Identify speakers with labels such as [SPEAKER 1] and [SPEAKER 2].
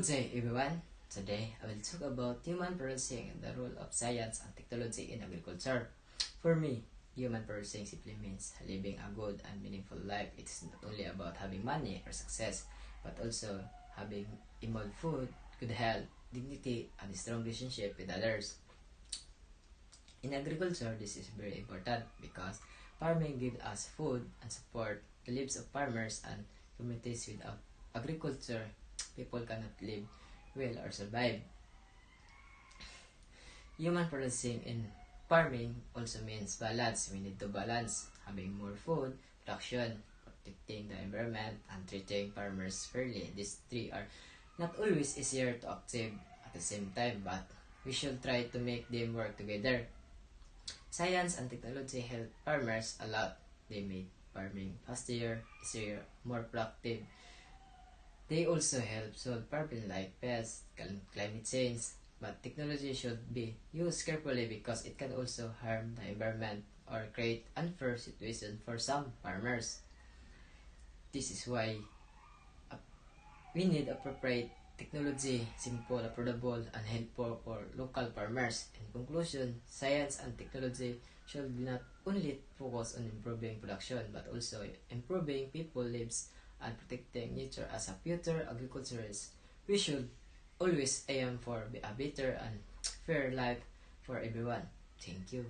[SPEAKER 1] Good day everyone. Today I will talk about human processing and the role of science and technology in agriculture. For me, human processing simply means living a good and meaningful life. It is not only about having money or success, but also having immune food, good health, dignity, and a strong relationship with others. In agriculture, this is very important because farming gives us food and support the lives of farmers and communities. Without agriculture, people cannot live well or survive. Human processing in farming also means balance. We need to balance having more food, production, protecting the environment, and treating farmers fairly. These three are not always easier to achieve at the same time, but we should try to make them work together. Science and technology help farmers a lot. They make farming faster, easier, more productive. They also help solve problems like pests, climate change, but technology should be used carefully because it can also harm the environment or create unfair situations for some farmers. This is why we need appropriate technology, simple, affordable, and helpful for local farmers. In conclusion, science and technology should not only focus on improving production but also improving people's lives and protecting nature. As a future agriculturist, we should always aim for a better and fair life for everyone. Thank you.